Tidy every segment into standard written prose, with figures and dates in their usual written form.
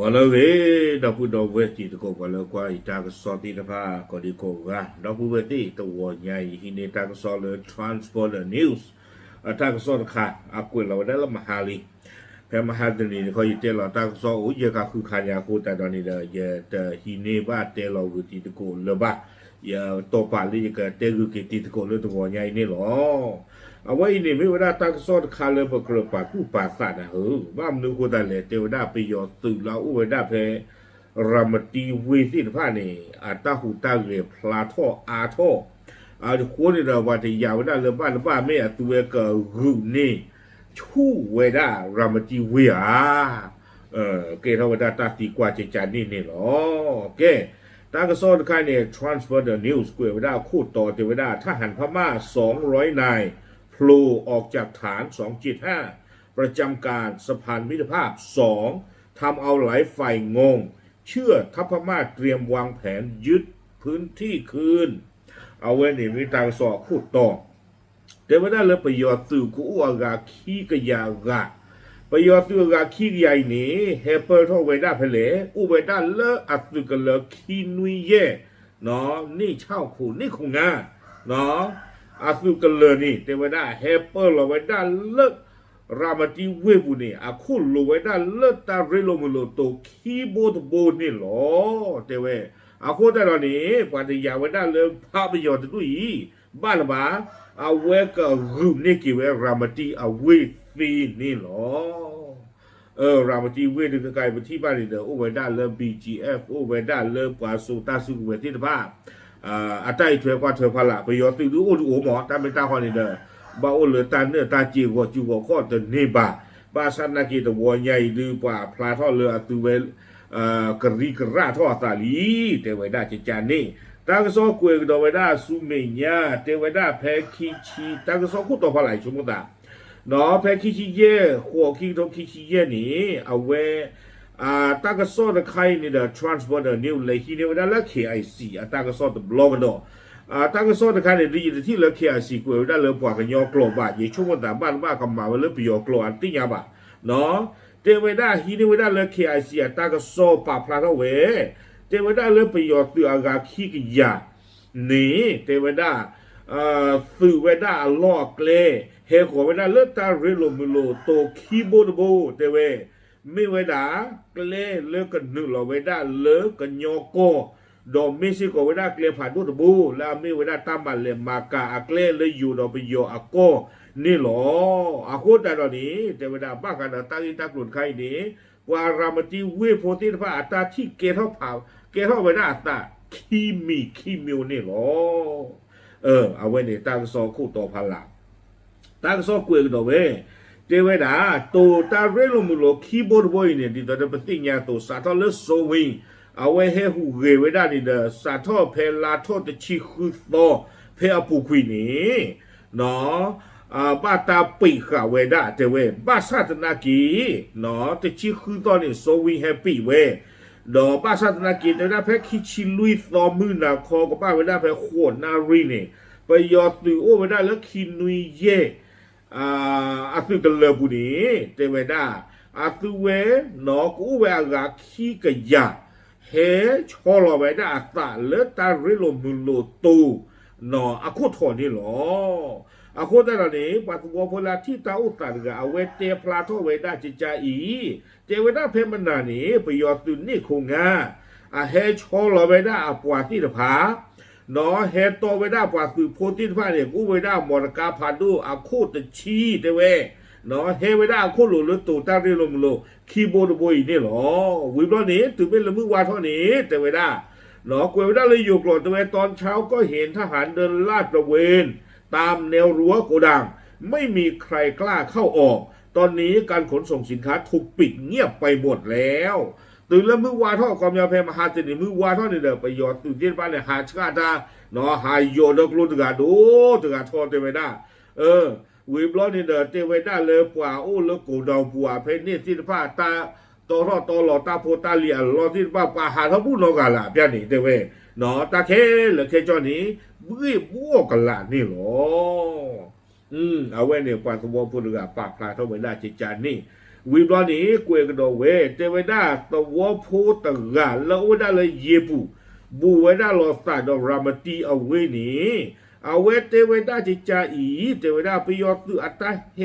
ว่าแล้วเว้ดอกพูดอกเวทีตะโกว่าแล้วกว่าอีตากสอตีตะพาก็ดีโกว่าดอกพูเวทีตัวใหญ่ฮินเนตากสอเลย transport news ตากสอค่ะอากุยเราได้ละมหาลีแพมหาดนี่เขาอยู่เตลตากสออุ้ยก็คือขายาคูแต่ตอนนี้เด้อเยแต่ฮินเนบ้าเตลเราตีตะโกเลยบ้าอย่าตัวปาลีก็เตกุกิตีตะโกเลยตัวใหญ่นี่หรอเอาไว้นี่ไม่ว่าตากสอคาเลยพกระปากู้ปาสัตว์นะบ้ามนึกว่าได้เลยเทวดาไปยอตื่นเราอุ้ยได้เพรามตีเวทีผ้านี่อาตาหูตาเรียพลาท่ออาท่ออาจะควรเราว่าที่ยาวได้เรื่องบ้านไม่อาตัวก็รูนี่ชู้เวดารามตีเวียเกทวดาตาตีกว่าจะจานนี่หรอเกตากระสอนใครเนี่ย transfer the news กูเวดาคู่ต่อเทวดาทหารพม่า200 นายโผล่ออกจากฐาน275ประจำการสะพานมิตรภาพ2ทำเอาหลายฝ่ายงงเชื่อทัพพม่าเตรียมวางแผนยึดพื้นที่คืนเอาไว้ในมิตรสอคู่ต่อแต่ว่าได้เลยประโยชน์สื่อกูอากาขี้กยากะประโยชน์สื่อกาขี้ใหญ่นี่เฮเปอร์ท่อไว้ได้เพลอุไว้ได้เลอะอัดสื่อกันเลยขี้นุยเย่เนาะนี่เช่าคู่นี่คงงาเนาะอัดสื่อกันเลยนี่แต่ว่าได้เฮเปอร์เราไว้ได้เลอะรามาจีเวบุนี่อาคุลไว้ได้เลิศตาเรโลมโลโตคีย์บอร์ดโบนี่หรอแต่เวอาคุแต่ตอนนี้ปฏิยาไว้ได้เลยภาพยนตร์ด้วยบ้านละบ้าเอาเวก็รูปนี่กี่เวรามาจีเอาเวฟีนี่หรอรามาจีเวนี่ก็กลายเป็นที่บ้านนี่เด้อโอเวด้าเริ่ม BGF โอเวด้าเริ่มกว่าสุตาสุเวที่ภาพอาใจเถื่อกว่าเถื่อพละประโยชน์ตื่นดูโอ้หมอตามเป็นตาคนนี่เด้อบ่าวเหลือตาเนื้อตาจีวจูวข้อตนี่บาสันนากีตะวัวใหญ่หรือป่าพลาท่อเรือตัวเวลกรีกระท่อตาลีเทวดาเจจานี่ตากสอกวยดอเวดาสุเมียเทวดาแพคิชีตากสอคู่ต่อพลายชมุตาเนาะแพคิชีเย่หัวคิงทงคิชีเย่นี่เอาไว้ตากสอตะไคนี่เดอ transporter new เลยที่เทวดาและ KIC ตากสอตะบล็อกเนาะตั้งแต่สอนการเรียนที่เลือกเขียนสีกูได้เลือกกว่ากันยอกลัวบ่ายิ่งช่วงแต่บ้านกำมาว่าเลือกไปยอกลัวอันที่ยาบ่าเนาะเทวดาฮีนี่เวลาเลือกเขียนสีตั้งแต่สอบปะพลาดเอาไว้เทวดาเลือกไปยอกตัวอากาศขี้กิยานี่เทวดาสื่อเวดาลอกเล่เฮขอเวดาเลือกตาเรโลมิโลโตคีโบดโบเทวไม่เวดาเกล่เลือกกันหนึ่งเราเวดาเลือกกันยอกโกดอมเมซิโกเวดาเกลผ่านดูตบูแล้วมีเวดาตามบัลเลมากาอักเลเลยอยู่ดอไปโยอักโกนี่หรออักโกแต่ตอนนี้แต่เวดาบ้ากันตาอิตากลุ่นใครนี้ว่ารามติเวโพธิพระอัตตาที่เกท่าเผาเกท่าเวดาอัตตาคีมิวนี่หรอเอาไว้ในตั้งซอคู่ต่อพลังตั้งซอกวยดอเวเทวดาตัวตาเรลมุโลคีย์บอร์ดบอยเนี่ยที่ตอนนั้นเป็นติญาตัวสาธารณโซวิเอาไว้ให้หูเกไว้ได้นี่เด้อสาท่อเพลาท่อตะชิคุโตเพอปูคุยนี่เนาะบ้าตาปีกาเวด้าเจเวบ้าซาตนากีเนาะตะชิคุโตนี่โซวีแฮปปี้เวดอบ้าซาตนากีแต่ได้แพ้คิชิลุยตอมือนาคอกับบ้าเวด้าแพ้ขวดนารีนี่ไปยอตือโอเวด้าแล้วคินุยเยอาตุกเลบุนี่เจเวด้าอาตุเวเนาะกูเวอากาคีกะยาเฮชอลไว้ได้ตาเลตาเรโลมุโลตูเนาะอาคุทอนี่หรออาคุแต่ละนี้ปัตตวพลาที่ตาอุตารกเอาไว้เตพลาทไว้ได้จิจาอีเจเวด้าเพมนานี่ประโยชน์ตุนี่คงงาเฮชอลไว้ได้ปวาที่ตะผาเนาะเฮโตไว้ได้ปวาคือโพธิพระเนี่ยกูไว้ได้มรกาพาดูอาคุตชีเตเวเนาะเฮเวด้าโคโลลตูตาเรโลมโลคีโบดบอยนี่หรอวิบล้อนี้ถือเป็นละมือวาเท่านี้แต่เวด้าเนาะกวยเวด้าเลยอยู่กลอดแต่เวตอนเช้าก็เห็นทหารเดินลาดตระเวนตามแนวรั้วโกดังไม่มีใครกล้าเข้าออกตอนนี้การขนส่งสินค้าถูกปิดเงียบไปหมดแล้วตื่นแล้วมือวาท่อความยาวแพมหาเจนิมือวาท่อนี่เด้อไปยอดตื่นเต้นบ้านเนี่ยหาชาตาเนาะหายโยดกลุตกาดูตกาทอแต่เวด้าวิบล้อนี่เด้อเทวดาเลยกว่าโอ้แล้วกูดาวปัวเพนนี่ที่ผ้าตาตอรอตอหลอตาโพตาเลียรอที่ผ้าปาหาทบุนกาละเปียนี่เทเวเนาะตาเคเหลือเคจอนี้บื้อบัวกันละนี่หรอเอาไว้เนี่ยกว่าตัวพูดกับปากพลาเท่าเวลาจิจานี่ วิบลอนี้กวยกระโดเวเตเวดาตวโพตะกาแล้วเวดาเลยเยปูบูเวดาลอสตาดรามตีเอาเวนี้เอาเวเตเวดาจิจาอีเตเวดาไปยอตุอัตตาเฮ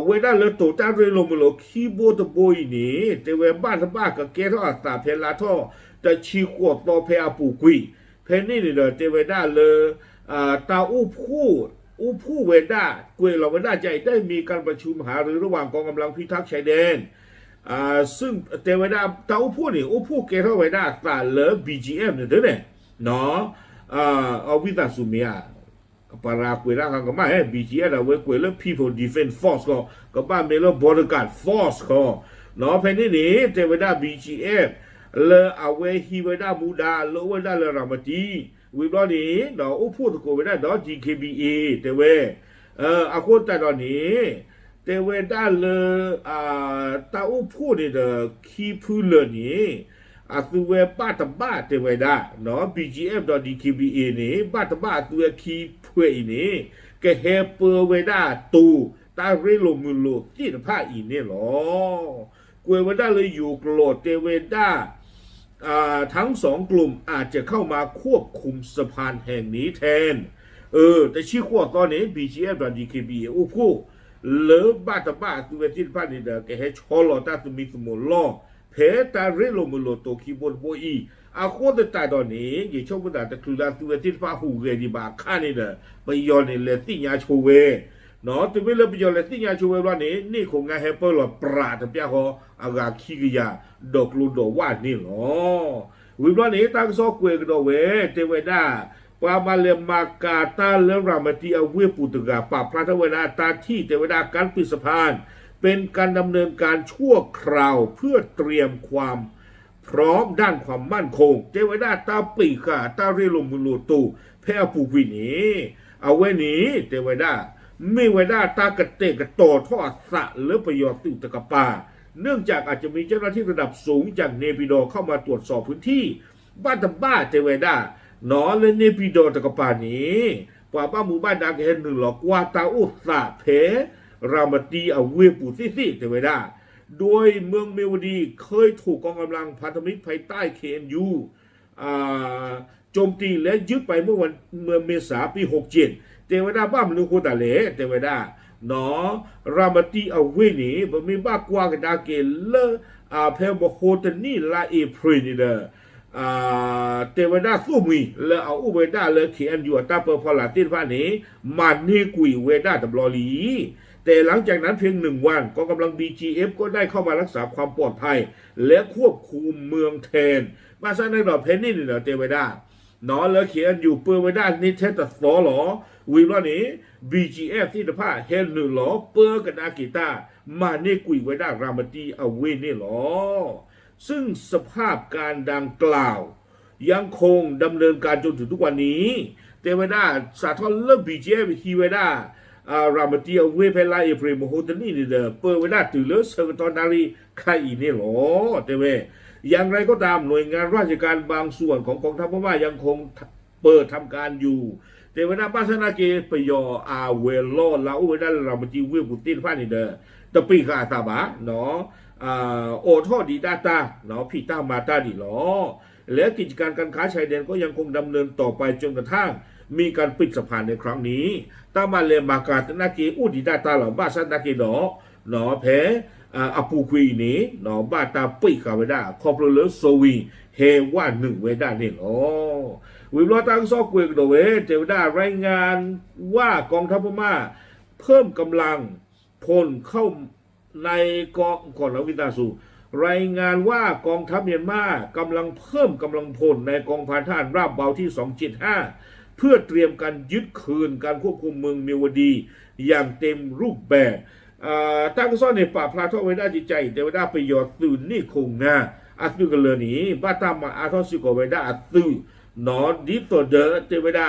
เวดาเลยโตตาเรโลมโลคีโบตโบยนี้เตเวบ้านบ้ากับเกทออัตตาเพลาทอแต่ชีขวบต่อเพอปูกุยเพนี่นี่เด้อเตเวดาเลยตาผู้เวดากวยเราเวดาใจได้มีการประชุมหารือระหว่างกองกำลังพิทักษ์ชายแดนซึ่งเทวดาเต้าผู้นี่ผู้เกทเวดาตาเล BGM เนี่ยเด้อเนี่ยเนาะเอาวิตาสุเมียปารากวยราคังก็มาBGM เราเว้ยกวยแล้ว People Defense Force ก็บ้านเมล Bodyguard Force ก็เนาะเพนี่นี่เทวดา BGM เลเอาเวฮีเวดามูดาเลเวดาเลรามตีวิบลอนี้เนาะผู้ตะโกเวดาเนาะ GKBA เทเวอาโคตตอนนี้เตเวดาเลตาผู้นี่เด้อคีพูเลนี่ตัวเวป้าตบ้าเตเวดาเนาะ BGF ดอ DKBA นี่ป้าตบ้าตัวคีพูนี่แกเฮเปอร์เวดาตูตาเรโลมุโลที่ตะพาอีนี่หรอกวยเวดาเลยอยู่กโลเตเวดาทั้งสองกลุ่มอาจจะเข้ามาควบคุมสะพานแห่งนี้แทนแต่ชื่อขั้วตอนนี้ BGF ดอ DKBA ผู้เลบ้าตบ้าตัวที่พานี่เด้อแกให้ชอลอตาตุมิสมุลอเพตาเรโลมุโลโตคีบนโบอีอาโคตตาตอนนี้ยิ่งชอบบุตรตะครุลาตัวที่พาหูเกดีบาข้านี่เด้อไปย้อนในเลติญาโชเวเนาะตัวเลือกไปย้อนเลติญาโชเววันนี้นี่คงงานแฮปเปอร์หรอปราดเปียฮออากาขี้กยาดอกลูดอกว่านี่หรอวิบวันนี้ตั้งซอกเวกดอเวเทเวดาปามาเลมากาตาเลรามตีอเวปุตกาปาพระเทวดาตาที่เทวดาการปิดสะพานเป็นการดำเนินการชั่วคราวเพื่อเตรียมความพร้อมด้านความมั่นคงเทวดาตาปีกาตาเรลมุโลตูแพ่ปูวินีเอาไว้นี้เทวดาไม่เวดาตากระเตกระโตทอดสะหรือประโยชน์ตุตกปาเนื่องจากอาจจะมีเจ้าหน้าที่ระดับสูงจากเนปิโดเข้ามาตรวจสอบพื้นที่บ้านตะบ้าเทเวดานอเลเนปิโดตะกปานี้ป่าบ้าหมู่บ้านดังเห็นหนึ่งหลอกว่าตาอุสาเพรามตีเอาเวปูซิเทเวดาโดยเมืองเมวดีเคยถูกกองกำลังพันธมิตรภายใต้ KNU โจมตีและยึดไปเมื่อเมษายนปี67เทวดาบ้ามนุโคตาเลเทเวดานอรามตีเอาเวนี้บ่มีบ้ากว่ากันดาเกเลเพลบโคตนี่ลาเอพรีนี่เด้อเทวดาสู้มีแล้วเอาอุเวดาเลยเขียนอยู่ตาเปอร์พอลาตินว่านี้มันนี่กุยเวดาตบลอลีแต่หลังจากนั้นเพียง1 วันกองกำลัง BGF ก็ได้เข้ามารักษาความปลอดภัยและควบคุมเมืองแทนมาซะในดอกเพนนี่นี่เนาะเทเวดานอแล้วเขียนอยู่เปอร์เวดานี่เทตสอหรอวิลานี้ BGF ที่ตะพาเฮนหนึ่งหรอเปอร์กับนากิตามานี่กุยเวดารามตีเอาเวนี่หรอซึ่งสภาพการดังกล่าวยังคงดำเนินการจนถึงทุกวันนี้เทเวดาสาทอนเลิก BGF ฮีเวดารามตีเอาเวเพลาเอพรมโฮตนี่นี่เด้อเปอร์เวดาตือเลเซอร์ตอนนารีใครอีนี่หรอเทเวอย่างไรก็ตามหน่วยงานราชการบางส่วนของกองทัพพม่ายังคงเปิดทำการอยู่เทวดาปัสนาเกปยออาเวลอลาอุเวดารามตีเวปุตินพานี่เด้อตะปีกาตาบาเนาะโอทอดีดาตาเนาะพี่ตามาตาดีหรอและกิจการการค้าชายแดนก็ยังคงดำเนินต่อไปจนกระทั่งมีการปิดสะพานในครั้งนี้ตามาเลมากาตนาเกอุดีดาตาหรอบาสันนาเกเนาะแพ้อปูควีนี้เนาะบาตาปีกาเวดาคอปเลโซวีเฮว่า1เวดานี่หรอวิบลอตังซอกเวกโดเวเจวดารายงานว่ากองทัพพม่าเพิ่มกำลังพลเข้าในกองก่อนแล้ววิตาสูรายงานว่ากองทัพเมียนมากำลังเพิ่มกำลังพลในกองพันทหารราบเบาที่275เพื่อเตรียมการยึดคืนการควบคุมเมืองเมียวดีอย่างเต็มรูปแบบตั้งซ่อนในป่าพลาทอเวดาจิตใจเทวดาไปยอดตื่นนี่คงนะอัตุกันเลยนี้บ้าตามมาอาทอสิโกเวดาอัตุนอดิโตเดเทวดา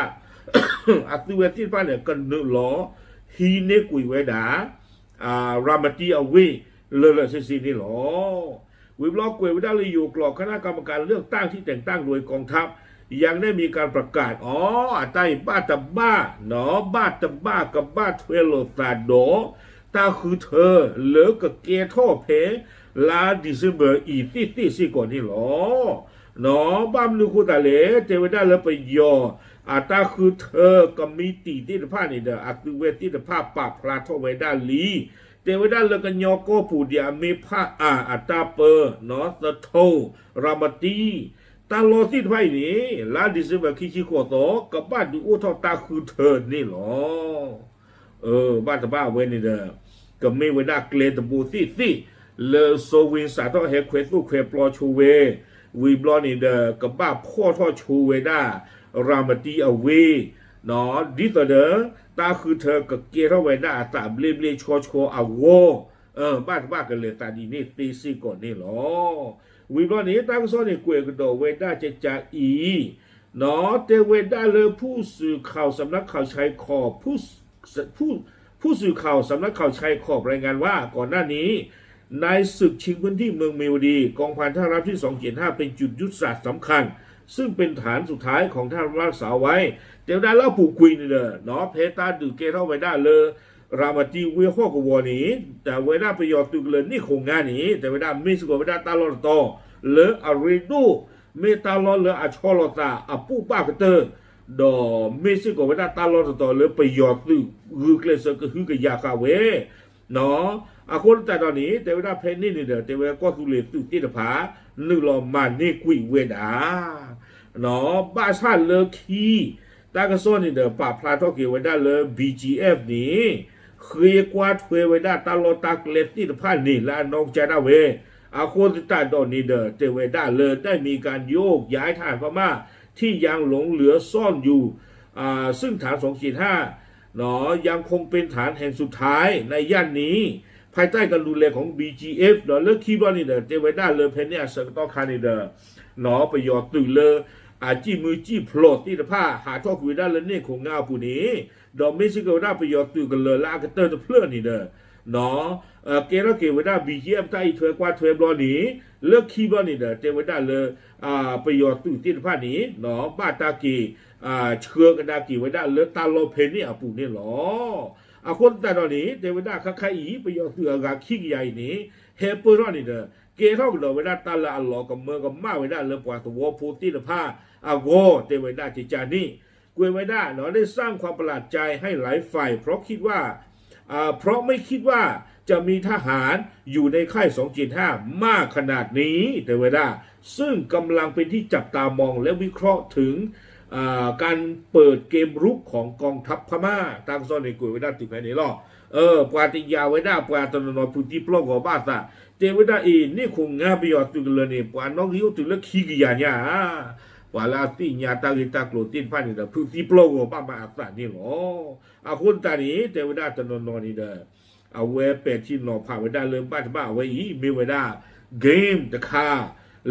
อัตุเวทิป้าเนี่ยกันนึกล้อฮีเนกุยเวดารามตีเอาเวเลซีนี่หรอวิบล็อกกุยเวดาเลยอยู่กรอบคณะกรรมการเลือกตั้งที่แต่งตั้งโดยกองทัพยังได้มีการประกาศใต้บ้าตะบ้าเนาะบ้าตะบ้ากับบ้าเทเวโลซาโด ตาคือเธอเหลือกับเกท่อเพลาดิเซมเบอร์อีที่สิก่อนนี่หรอเนาะบ้ามลูกูตาเลเจเวด้าเลยไปยอตาคือเธอก็มีตีที่ผ้านี่เด้อคือเวทีผ้าปะพลาทเวด้าลีเจเวด้าเลยกันยอก็ผู้เดียมีผ้าตาเปอร์เนาะตะโทรามาตีตาโลที่ไพ่นี่ลาดิเซมเบอร์คิโคโตกับบ้านดูอุทตาคือเธอนี่หรอบ้านตาบ้าเวนี่เด้อก็มีเวด้าเกลตบูสิเลโซวินสาทอเฮเควสุเควปลอชูเววีบลอนี่เดอกับบ้าพ่อทอชูเวด้ารามตีเอาเวเนาะดิตเดอตาคือเธอกับเกทอเวด้าตาเบลเบลชัวเอาโวบ้ากันเลยตาดีนี่ตีซี่ก่อนนี่หรอวีบลอนี่ตั้งซ้อนนี่กวยกระโดเวด้าจะอีเนาะเตเวด้าเลยผู้สื่อข่าวสำนักข่าวชายขอบผู้สื่อข่าวสำนักข่าวชายขอบรายงานว่าก่อนหน้านี้ในศึกชิงพื้นที่เมืองเมวดีกองพันทหารราบที่275เป็นจุดยุทธศาสตร์สำคัญซึ่งเป็นฐานสุดท้ายของทหารรักษาไว้เดี๋ยวได้เล่าผูกคุยนี่เลยเนาะเพตาดูเกเท่าไปได้เลยรามาตีเวข้อกวนี้แต่เวลาประโยชน์ตุกเลยนี่คงงานนี้แต่เวลาไม่สกเวลาตาลอตอเลออาริดูเมตาลอเลออาชอลตาอปูปากเตอร์ดอไม่สกเวลาตาลอตอเลอประโยชน์ตุฮือเกลสก็ฮือกยาคาเวเนาะคนแต่ตอนนี้แต่เวลาเพนนี่นี่เด้อแต่เวลาก็ตุเลตุติดผานึกลอมันนี่กุยเวดาเนาะบ้าชาเลอคีตากระซ้อนนี่เด้อป่าพลาทอเกเวดาเลอ BGF นี่เคยกว่าถวยเวดาตาลอตากเลติดผานี่ละน้องใจดาเวคนแต่ตอนนี้เด้อแต่เวดาเลยได้มีการโยกย้ายฐานพม่าที่ยังหลงเหลือซ่อนอยู่ซึ่งฐาน245เนาะยังคงเป็นฐานแห่งสุดท้ายในย่านนี้ภายใต้การดูแลของ BGF เนาะเลิกคีบอลนี่เด้อเจเวด้าเลยเพนเนี่ยสักต้องคานี่เด้อเนาะประโยชน์ตื่นเลยจี้มือจี้โผล่ที่ผ้าหาทอคุยได้เลยเนี่ยคงเงาผู้นี้ดอกไม่ใช่ก็ได้ประโยชน์ตื่นกันเลยลากระเตอร์จะเพลินนี่เด้อเนาะเกล้าเกเวด้า BGF ใต้ถวยกว่าถวยบอลนี้เลิกคีบอลนี่เด้อเจเวด้าเลยประโยชน์ตื่นที่ผ้านี้เนาะบ้าตากีเชื่อกันดากีเวด้าเลยตาโลเพนนี่ผู้นี่หรอคนแต่ตอนนี้เทวดาข้าอีไปยอเสือกาขี้ใหญ่นี้เฮเปอร์รอนี่เด้อเกท่ากับเวลาตาละอัลลอฮ์กับเมืองกับมาเวลาเลือกว่าตัวพูติลผ้าโวเทวดาจิจานี่กวยเวดาเนาะได้สร้างความประหลาดใจให้หลายฝ่ายเพราะไม่คิดว่าจะมีทหารอยู่ในค่าย275มากขนาดนี้เทวดาซึ่งกำลังเป็นที่จับตามองและวิเคราะห์ถึงการเปิดเกมรุกของกองทัพพม่าตั้งซ่อนในกุยไว้ได้ติดแผนนี้หรอปาติยาไว้ได้ปาตนนพุทธิปลอกบ้าตาเจไว้ได้นี่คงงาไปยอดตุกเลยนี่ปาน้องยิ้วตุกแล้วขี้กี่อย่างเนี่ยปาลาติญาตากิตากโลตินพันนี่เด้อพุทธิปลอกบ้ามาอัตตานี่หรอคนตานี้เจไว้ได้ตนนนี่เด้อเอาไว้เป็ดที่หนอผ่าไว้ได้เลยบ้าไว้อีมีไว้ได้เกมตะคา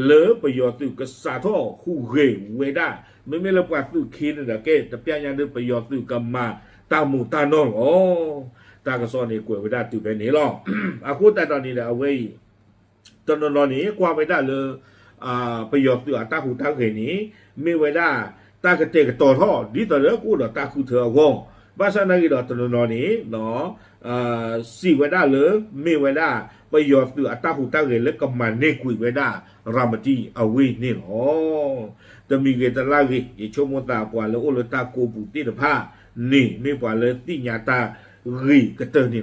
เลอประโยชน์ตุกษาท่อคู่เกเวด้าไม่ละกว่าตุคินนะเกแต่เปียยังเดินประโยชน์ตุกมาตามูตานองตากระซ้อนนี่กวยเวด้าตุเป็นนี้หรอคุณแต่ตอนนี้เอาไว้ตอนนอนนี้กว่าไม่ได้เลยประโยชน์ตุตาหูตาเขนี้ไม่ไว้ได้ตากระเตกต่อท่อดีต่อเรื่องกูเดตาคูเธอวงภาษาหน้ากีฬาตอนนอนนี้เนาะสี่ไว้ได้เลยไม่ไว้ได้ประโยชน์ตุตาหูตาเขแล้วก็มาเนกุยไว้ได้รามาจีเอาไว้นี่หรอแต่มีเกตลากีอย่าชมตาปวาแล้วโอเลตาโกปุติผ้านี่ไม่ปวาเลยติญาตารีกระเตอร์นี่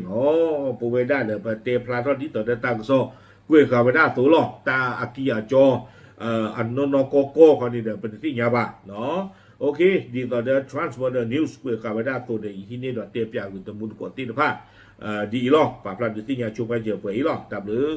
ปูไว้ได้เลยเตะพลาทอดที่ต่อได้ตั้งโซ่กุยเขาไว้ได้ตัวหลอกตาอากิยาจออันนนโกโก้คนนี้เดี๋ยวเป็นที่ยาบะเนาะโอเคดีต่อเดี๋ยว transfer the news กุยเขาไว้ได้ตัวเดี๋ยวที่นี่เดี๋ยวเตะปยากุตมุนกอติผ้าดีหรอกปะพลาดที่ยาชุบไปเจอไปหรอกแต่หรือ